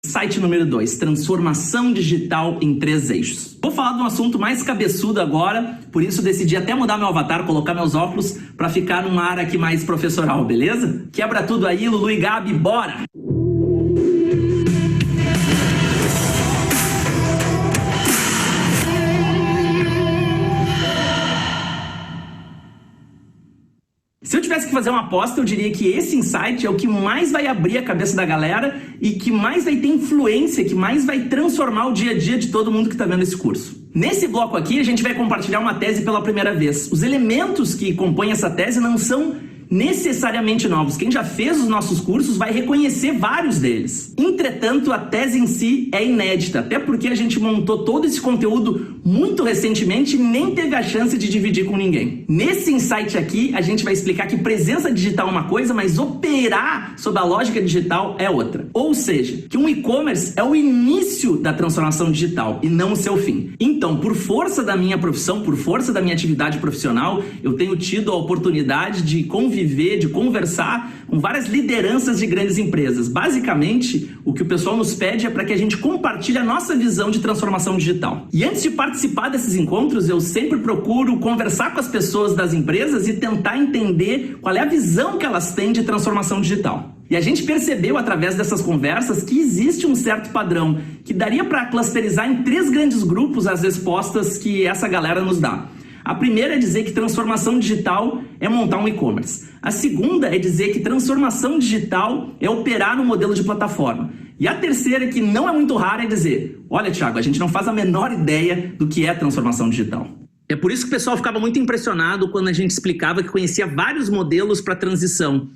Site número 2, transformação digital em 3 eixos. Vou falar de um assunto mais cabeçudo agora, por isso decidi até mudar meu avatar, colocar meus óculos para ficar numa área aqui mais professoral, beleza? Quebra tudo aí, Lulu e Gabi, bora! Se eu tivesse que fazer uma aposta, eu diria que esse insight é o que mais vai abrir a cabeça da galera e que mais vai ter influência, que mais vai transformar o dia a dia de todo mundo que está vendo esse curso. Nesse bloco aqui, a gente vai compartilhar uma tese pela primeira vez. Os elementos que compõem essa tese não são necessariamente novos. Quem já fez os nossos cursos vai reconhecer vários deles. Entretanto, a tese em si é inédita, até porque a gente montou todo esse conteúdo muito recentemente e nem teve a chance de dividir com ninguém. Nesse insight aqui, a gente vai explicar que presença digital é uma coisa, mas operar sob a lógica digital é outra. Ou seja, que um e-commerce é o início da transformação digital e não o seu fim. Então, por força da minha profissão, por força da minha atividade profissional, eu tenho tido a oportunidade de conviver, de conversar com várias lideranças de grandes empresas. Basicamente, o que o pessoal nos pede é para que a gente compartilhe a nossa visão de transformação digital. E antes de participar desses encontros, eu sempre procuro conversar com as pessoas das empresas e tentar entender qual é a visão que elas têm de transformação digital. E a gente percebeu através dessas conversas que existe um certo padrão que daria para clusterizar em 3 grandes grupos as respostas que essa galera nos dá. A primeira é dizer que transformação digital é montar um e-commerce. A segunda é dizer que transformação digital é operar no modelo de plataforma. E a terceira, que não é muito rara, é dizer: olha, Thiago, a gente não faz a menor ideia do que é transformação digital. É por isso que o pessoal ficava muito impressionado quando a gente explicava que conhecia vários modelos para transição.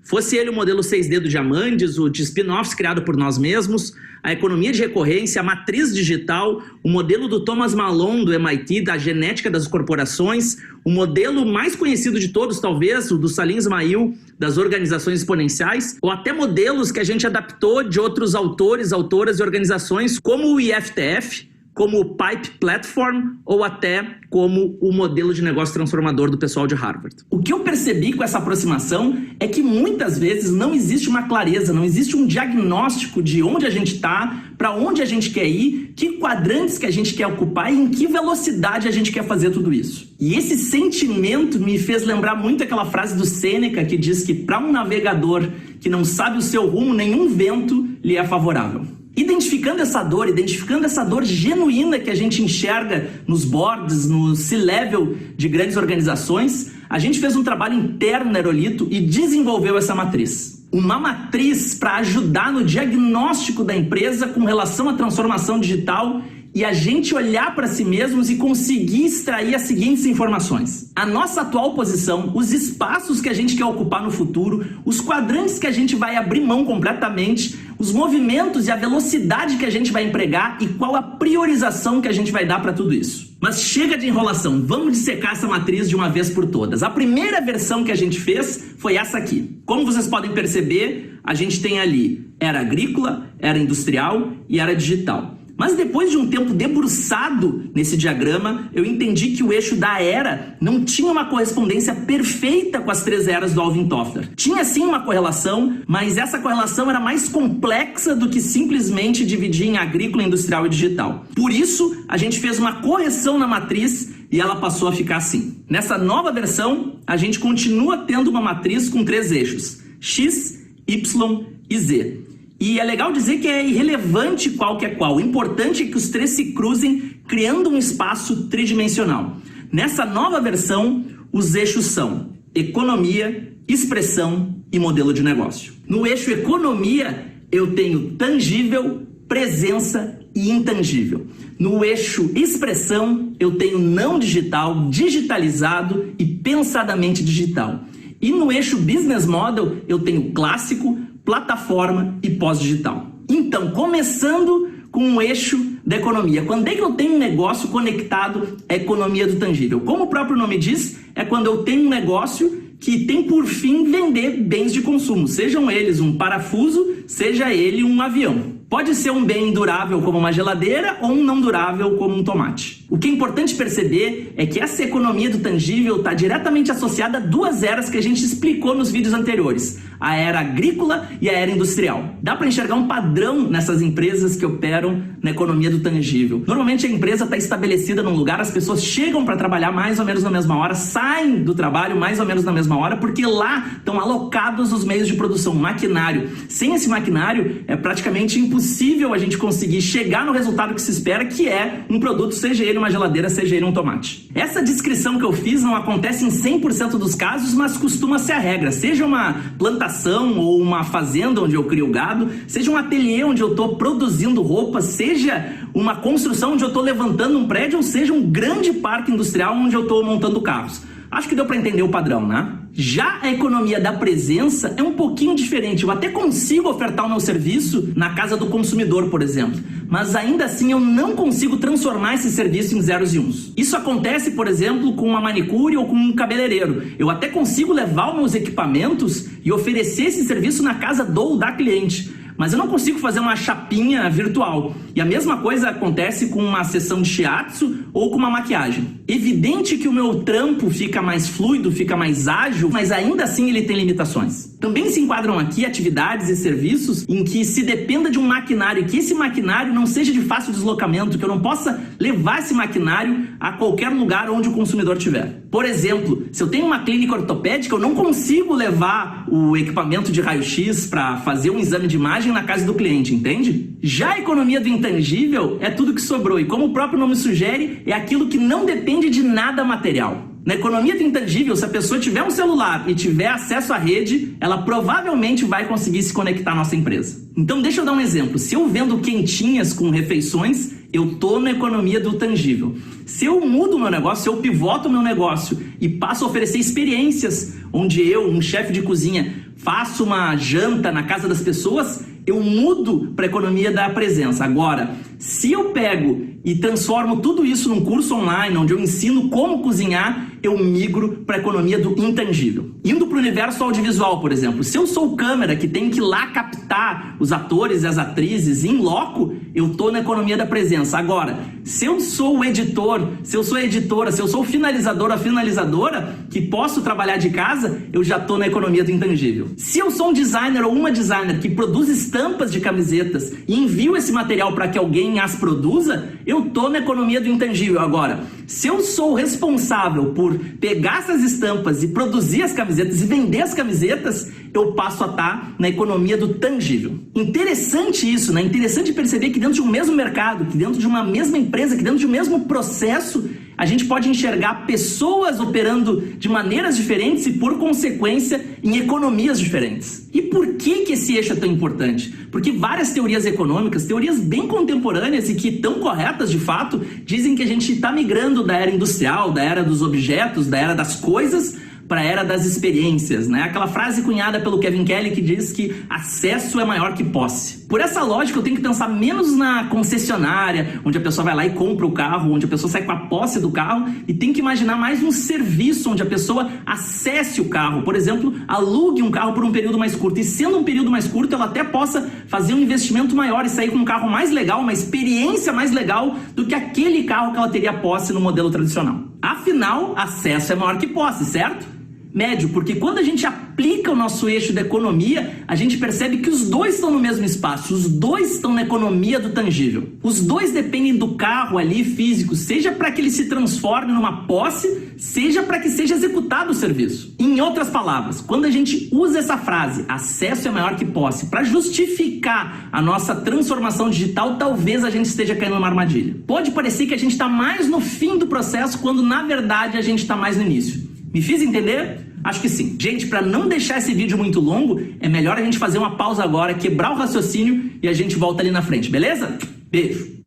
Fosse ele o modelo 6D do Diamantes, o de spin-offs criado por nós mesmos, a economia de recorrência, a matriz digital, o modelo do Thomas Malone do MIT, da genética das corporações, o modelo mais conhecido de todos, talvez, o do Salim Ismail, das organizações exponenciais, ou até modelos que a gente adaptou de outros autores, autoras e organizações, como o IFTF, como o Pipe Platform ou até como o modelo de negócio transformador do pessoal de Harvard. O que eu percebi com essa aproximação é que muitas vezes não existe uma clareza, não existe um diagnóstico de onde a gente está, para onde a gente quer ir, que quadrantes que a gente quer ocupar e em que velocidade a gente quer fazer tudo isso. E esse sentimento me fez lembrar muito aquela frase do Sêneca que diz que para um navegador que não sabe o seu rumo, nenhum vento lhe é favorável. Identificando essa dor genuína que a gente enxerga nos boards, no C-level de grandes organizações, a gente fez um trabalho interno na Aerolito e desenvolveu essa matriz. Uma matriz para ajudar no diagnóstico da empresa com relação à transformação digital e a gente olhar para si mesmos e conseguir extrair as seguintes informações: a nossa atual posição, os espaços que a gente quer ocupar no futuro, os quadrantes que a gente vai abrir mão completamente, os movimentos e a velocidade que a gente vai empregar e qual a priorização que a gente vai dar para tudo isso. Mas chega de enrolação, vamos dissecar essa matriz de uma vez por todas. A primeira versão que a gente fez foi essa aqui. Como vocês podem perceber, a gente tem ali era agrícola, era industrial e era digital. Mas depois de um tempo debruçado nesse diagrama, eu entendi que o eixo da era não tinha uma correspondência perfeita com as 3 eras do Alvin Toffler. Tinha sim uma correlação, mas essa correlação era mais complexa do que simplesmente dividir em agrícola, industrial e digital. Por isso, a gente fez uma correção na matriz e ela passou a ficar assim. Nessa nova versão, a gente continua tendo uma matriz com 3 eixos: X, Y e Z. E é legal dizer que é irrelevante qual que é qual. O importante é que os 3 se cruzem, criando um espaço tridimensional. Nessa nova versão, os eixos são economia, expressão e modelo de negócio. No eixo economia, eu tenho tangível, presença e intangível. No eixo expressão, eu tenho não digital, digitalizado e pensadamente digital. E no eixo business model, eu tenho clássico, plataforma e pós-digital. Então, começando com o eixo da economia. Quando é que eu tenho um negócio conectado à economia do tangível? Como o próprio nome diz, é quando eu tenho um negócio que tem por fim vender bens de consumo, sejam eles um parafuso, seja ele um avião. Pode ser um bem durável como uma geladeira ou um não durável como um tomate. O que é importante perceber é que essa economia do tangível está diretamente associada a duas eras que a gente explicou nos vídeos anteriores, a era agrícola e a era industrial. Dá para enxergar um padrão nessas empresas que operam na economia do tangível. Normalmente a empresa está estabelecida num lugar, as pessoas chegam para trabalhar mais ou menos na mesma hora, saem do trabalho mais ou menos na mesma hora, porque lá estão alocados os meios de produção, maquinário. Sem esse maquinário, é praticamente impossível a gente conseguir chegar no resultado que se espera, que é um produto, seja ele uma geladeira, seja ele um tomate. Essa descrição que eu fiz não acontece em 100% dos casos, mas costuma ser a regra. Seja uma plantação ou uma fazenda onde eu crio gado, seja um ateliê onde eu estou produzindo roupas, seja uma construção onde eu estou levantando um prédio, ou seja um grande parque industrial onde eu estou montando carros. Acho que deu para entender o padrão, né? Já a economia da presença é um pouquinho diferente. Eu até consigo ofertar o meu serviço na casa do consumidor, por exemplo, mas ainda assim eu não consigo transformar esse serviço em zeros e uns. Isso acontece, por exemplo, com uma manicure ou com um cabeleireiro. Eu até consigo levar os meus equipamentos e oferecer esse serviço na casa do ou da cliente, mas eu não consigo fazer uma chapinha virtual. E a mesma coisa acontece com uma sessão de shiatsu ou com uma maquiagem. Evidente que o meu trampo fica mais fluido, fica mais ágil, mas ainda assim ele tem limitações. Também se enquadram aqui atividades e serviços em que se dependa de um maquinário, que esse maquinário não seja de fácil deslocamento, que eu não possa levar esse maquinário a qualquer lugar onde o consumidor estiver. Por exemplo, se eu tenho uma clínica ortopédica, eu não consigo levar o equipamento de raio-x para fazer um exame de imagem na casa do cliente, entende? Já a economia do intangível é tudo que sobrou, e como o próprio nome sugere, é aquilo que não depende de nada material. Na economia do intangível, se a pessoa tiver um celular e tiver acesso à rede, ela provavelmente vai conseguir se conectar à nossa empresa. Então deixa eu dar um exemplo. Se eu vendo quentinhas com refeições, eu tô na economia do tangível. Se eu mudo o meu negócio, se eu pivoto o meu negócio e passo a oferecer experiências onde eu, um chefe de cozinha, faço uma janta na casa das pessoas, eu mudo para a economia da presença. Agora, se eu pego e transformo tudo isso num curso online, onde eu ensino como cozinhar, eu migro para a economia do intangível. Indo para o universo audiovisual, por exemplo, se eu sou câmera que tem que ir lá captar os atores e as atrizes em loco, eu estou na economia da presença. Agora, se eu sou o editor, se eu sou a editora, se eu sou o finalizador, a finalizadora, que posso trabalhar de casa, eu já estou na economia do intangível. Se eu sou um designer ou uma designer que produz estampas de camisetas e envio esse material para que alguém as produza, eu estou na economia do intangível. Agora, se eu sou responsável por pegar essas estampas e produzir as camisetas e vender as camisetas, eu passo a estar na economia do tangível. Interessante isso, né? Interessante perceber que dentro de um mesmo mercado, que dentro de uma mesma empresa, que dentro de um mesmo processo, a gente pode enxergar pessoas operando de maneiras diferentes e, por consequência, em economias diferentes. E por que esse eixo é tão importante? Porque várias teorias econômicas, teorias bem contemporâneas e que estão corretas de fato, dizem que a gente está migrando da era industrial, da era dos objetos, da era das coisas, para a era das experiências, né? Aquela frase cunhada pelo Kevin Kelly que diz que acesso é maior que posse. Por essa lógica, eu tenho que pensar menos na concessionária, onde a pessoa vai lá e compra o carro, onde a pessoa sai com a posse do carro, e tem que imaginar mais um serviço onde a pessoa acesse o carro. Por exemplo, alugue um carro por um período mais curto, e sendo um período mais curto, ela até possa fazer um investimento maior e sair com um carro mais legal, uma experiência mais legal do que aquele carro que ela teria posse no modelo tradicional. Afinal, acesso é maior que posse, certo? Médio, porque quando a gente aplica o nosso eixo da economia, a gente percebe que os dois estão no mesmo espaço, os dois estão na economia do tangível. Os dois dependem do carro ali físico, seja para que ele se transforme numa posse, seja para que seja executado o serviço. Em outras palavras, quando a gente usa essa frase, acesso é maior que posse, para justificar a nossa transformação digital, talvez a gente esteja caindo numa armadilha. Pode parecer que a gente está mais no fim do processo, quando na verdade a gente está mais no início. Me fiz entender? Acho que sim. Gente, para não deixar esse vídeo muito longo, é melhor a gente fazer uma pausa agora, quebrar o raciocínio e a gente volta ali na frente, beleza? Beijo!